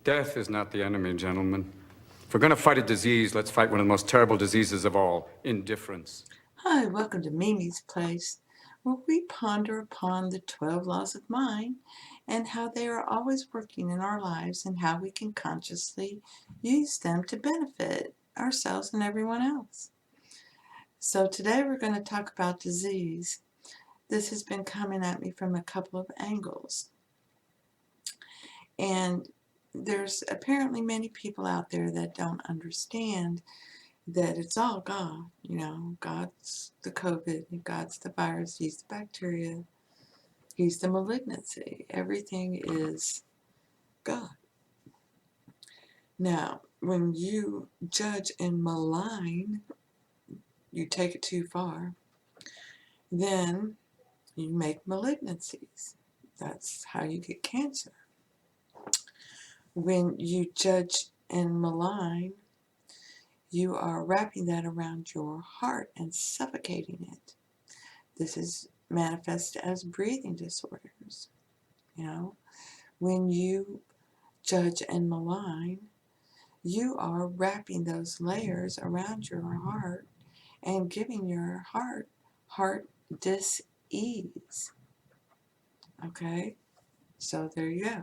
Death is not the enemy, gentlemen. If we're going to fight a disease, let's fight one of the most terrible diseases of all, indifference. Hi, welcome to Mimi's Place, where we ponder upon the 12 laws of mind and how they are always working in our lives and how we can consciously use them to benefit ourselves and everyone else. So, today we're going to talk about disease. This has been coming at me from a couple of angles. And there's apparently many people out there that don't understand that it's all God. God's the COVID, God's the virus, He's the bacteria, He's the malignancy. Everything is God. Now, when you judge and malign, you take it too far, then you make malignancies. That's how you get cancer. When you judge and malign, you are wrapping that around your heart and suffocating it. This is manifest as breathing disorders. When you judge and malign, you are wrapping those layers around your heart and giving your heart dis-ease. Okay? So there you go.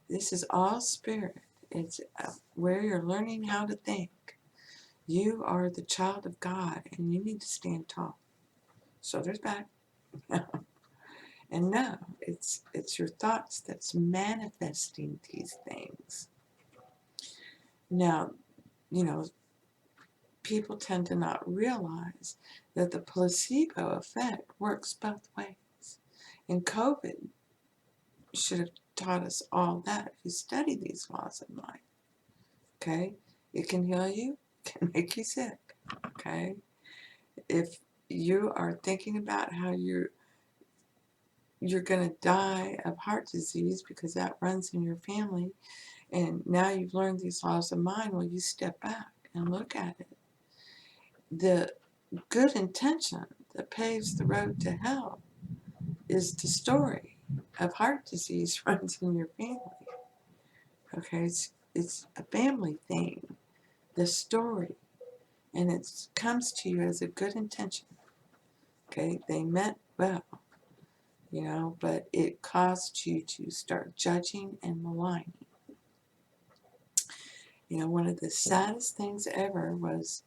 This is all spirit. It's where you're learning how to think. You are the child of God and you need to stand tall. Shoulders back. And no, it's your thoughts that's manifesting these things. Now, people tend to not realize that the placebo effect works both ways. And COVID should have taught us all that if you study these laws of mind. Okay? It can heal you, it can make you sick. Okay? If you are thinking about how you're going to die of heart disease because that runs in your family, and now you've learned these laws of mind, well, you step back and look at it. The good intention that paves the road to hell is the story of heart disease runs in your family. Okay, it's a family thing, the story, and it comes to you as a good intention. Okay, they meant well, but it caused you to start judging and maligning. One of the saddest things ever was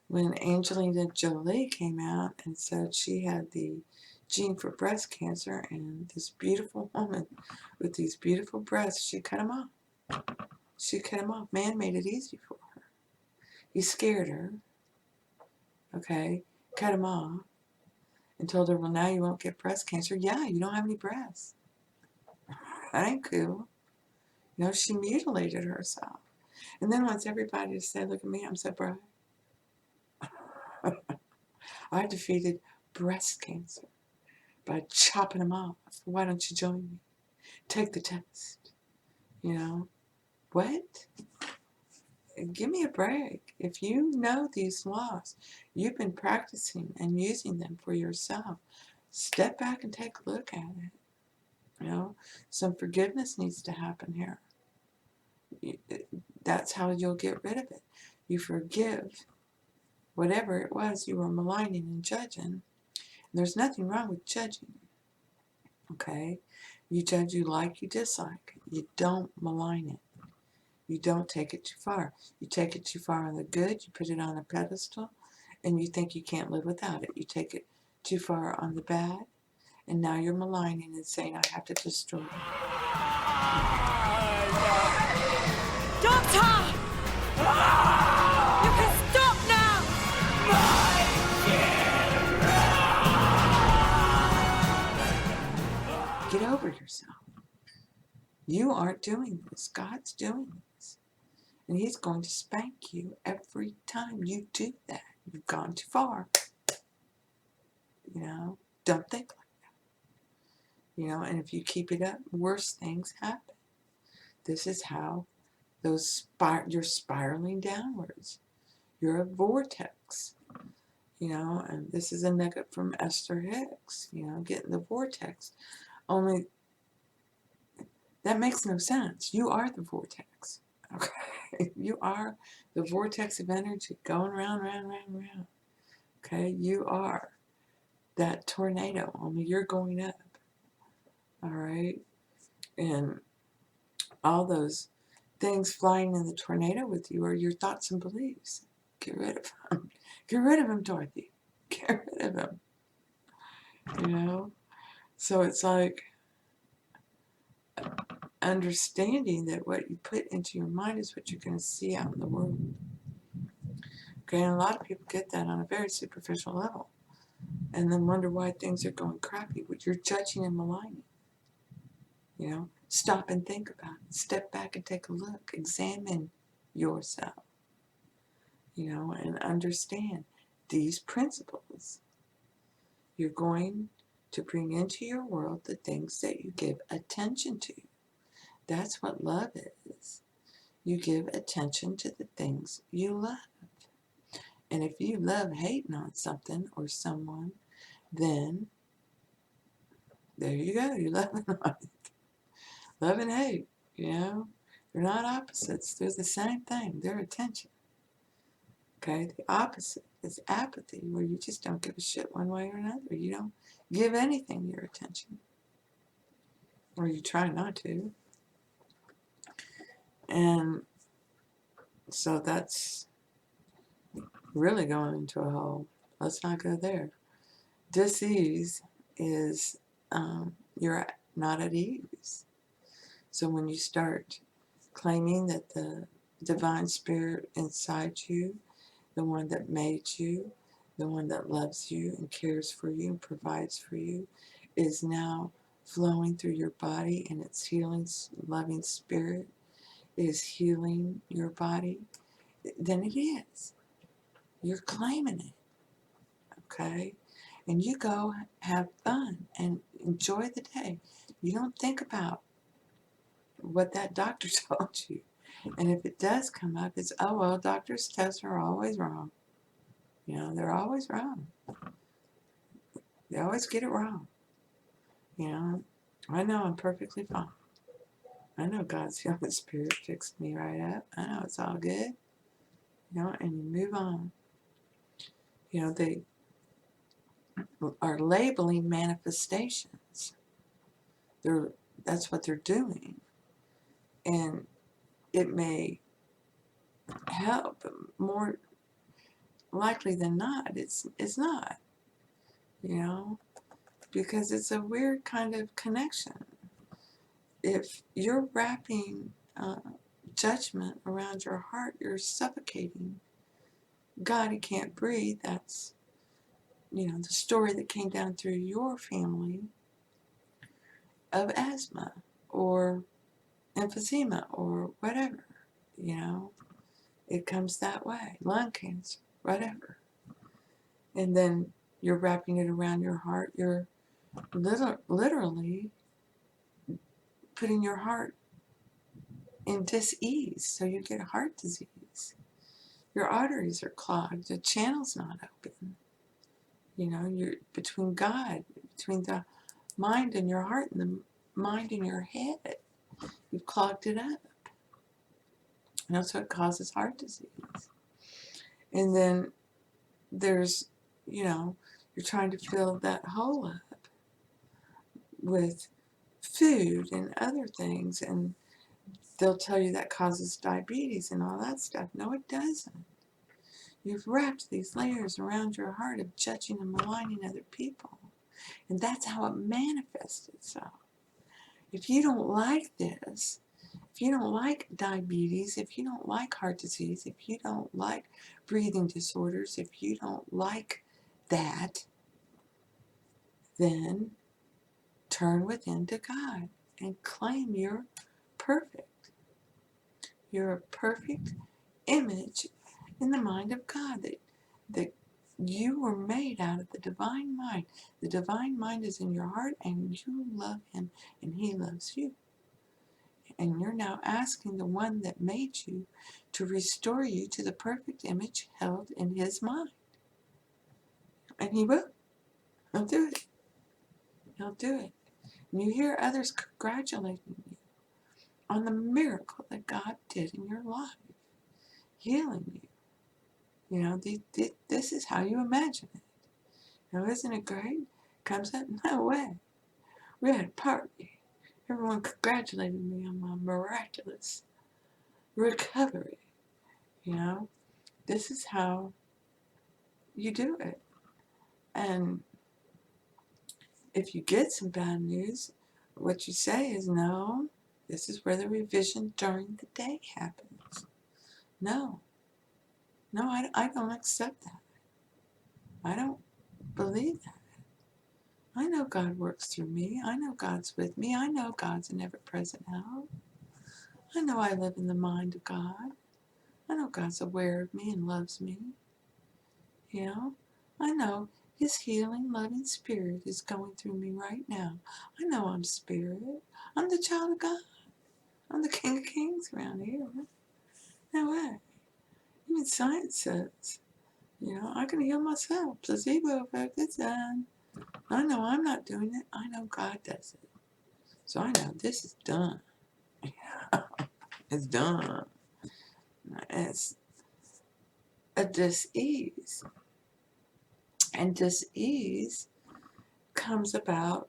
when Angelina Jolie came out and said she had the gene for breast cancer, and this beautiful woman with these beautiful breasts, she cut them off. She cut them off. Man made it easy for her. He scared her, okay, cut them off, and told her, well, now you won't get breast cancer. Yeah, you don't have any breasts. That ain't cool. She mutilated herself. And then once everybody said, look at me, I'm so bright. I defeated breast cancer by chopping them off. Why don't you join me? Take the test. What? Give me a break. If you know these laws, you've been practicing and using them for yourself, step back and take a look at it. Some forgiveness needs to happen here. That's how you'll get rid of it. You forgive whatever it was you were maligning and judging. There's nothing wrong with judging. Okay? You judge, you like, you dislike. You don't malign it. You don't take it too far. You take it too far on the good, you put it on a pedestal, and you think you can't live without it. You take it too far on the bad, and now you're maligning and saying, I have to destroy it. Doctor! You can stop now! Get over yourself. You aren't doing this. God's doing this. And He's going to spank you every time you do that. You've gone too far. Don't think like that. And if you keep it up, worse things happen. This is how you're spiraling downwards. You're a vortex. And this is a nugget from Esther Hicks, getting the vortex. Only That makes no sense. You are the vortex. Okay? You are the vortex of energy going round, round, round, round. Okay? You are that tornado, only you're going up. All right? And all those things flying in the tornado with you are your thoughts and beliefs. Get rid of them. Get rid of them, Dorothy. Get rid of them. You know? So it's like understanding that what you put into your mind is what you're going to see out in the world. Okay, and a lot of people get that on a very superficial level and then wonder why things are going crappy. What you're judging and maligning. You know, stop and think about it. Step back and take a look. Examine yourself. You know, and understand these principles. You're going to bring into your world the things that you give attention to. That's what love is. You give attention to the things you love. And if you love hating on something or someone, then there you go. You're loving on it. Love and hate, you know, they're not opposites. They're the same thing. They're attention. Okay? The opposite is apathy, where you just don't give a shit one way or another. You don't give anything your attention. Or you try not to. And so that's really going into a hole. Let's not go there. Dis-ease is you're not at ease. So when you start claiming that the divine spirit inside you, the one that made you, the one that loves you and cares for you and provides for you, is now flowing through your body, and its healing, loving spirit is healing your body, then it is. You're claiming it, okay? And you go have fun and enjoy the day. You don't think about what that doctor told you. And if it does come up, it's, oh, well, doctors' tests are always wrong. You know, they're always wrong. They always get it wrong. You know, I know I'm perfectly fine. I know God's healing spirit fixed me right up. I know it's all good. You know, and you move on. You know, they are labeling manifestations. That's what they're doing. And it may help, but more likely than not, it's not. You know, because it's a weird kind of connection. If you're wrapping judgment around your heart, you're suffocating God. He can't breathe. That's, you know, the story that came down through your family of asthma or emphysema or whatever. You know, it comes that way. Lung cancer, whatever. And then you're wrapping it around your heart. You're literally putting your heart in dis-ease, so you get heart disease. Your arteries are clogged. The channel's not open. You know, you're between God, between the mind and your heart and the mind in your head. You've clogged it up. And that's what causes heart disease. And then there's, you know, you're trying to fill that hole up with food and other things, and they'll tell you that causes diabetes and all that stuff. No, it doesn't. You've wrapped these layers around your heart of judging and maligning other people. And that's how it manifests itself. If you don't like this, if you don't like diabetes, if you don't like heart disease, if you don't like breathing disorders, if you don't like that, then turn within to God and claim you're perfect. You're a perfect image in the mind of God, that you were made out of the divine mind. The divine mind is in your heart, and you love Him, and He loves you. And you're now asking the one that made you to restore you to the perfect image held in His mind. And He will. He'll do it. He'll do it. And you hear others congratulating you. on the miracle that God did in your life, healing you. You know, this is how you imagine it. Now, isn't it great? Comes up? No way. We had a party. Everyone congratulated me on my miraculous recovery. You know, this is how you do it. And if you get some bad news, what you say is, no, this is where the revision during the day happens. No, I don't accept that. I don't believe that. I know God works through me. I know God's with me. I know God's an ever-present help. I know I live in the mind of God. I know God's aware of me and loves me. You know, I know His healing, loving Spirit is going through me right now. I know I'm Spirit. I'm the child of God. I'm the King of Kings around here. No way. Even science says, you know, I can heal myself. Placebo effect, it's done. I know I'm not doing it. I know God does it. So I know this is done. It's done. It's a dis-ease. And dis-ease comes about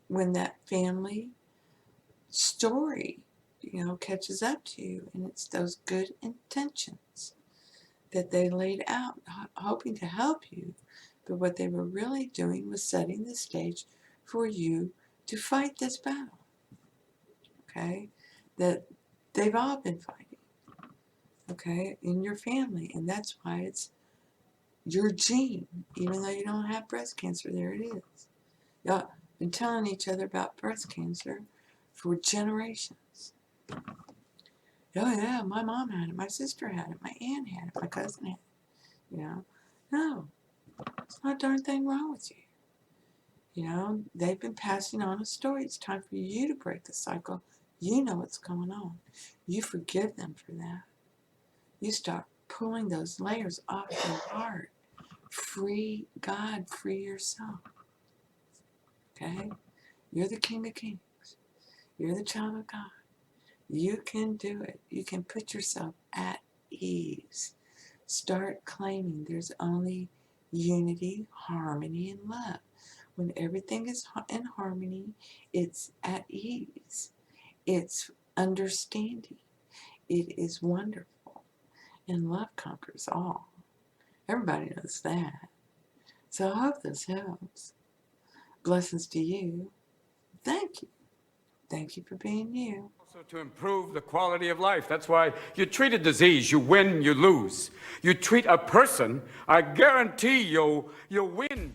when that family story, you know, catches up to you, and it's those good intentions that they laid out, hoping to help you, but what they were really doing was setting the stage for you to fight this battle, okay, that they've all been fighting, okay, in your family, and that's why it's your gene, even though you don't have breast cancer, there it is. Y'all been telling each other about breast cancer for generations. Oh yeah, my mom had it, my sister had it, my aunt had it, my cousin had it. You know, no, it's not a darn thing wrong with you. You know, they've been passing on a story. It's time for you to break the cycle. You know what's going on. You forgive them for that. You start pulling those layers off your heart. Free God, free yourself. Okay? You're the King of Kings. You're the child of God. You can do it. You can put yourself at ease. Start claiming there's only unity, harmony, and love. When everything is in harmony, it's at ease. It's understanding. It is wonderful. And love conquers all. Everybody knows that. So I hope this helps. Blessings to you. Thank you. Thank you for being you. Also to improve the quality of life. That's why you treat a disease, you win, you lose. You treat a person, I guarantee you'll win.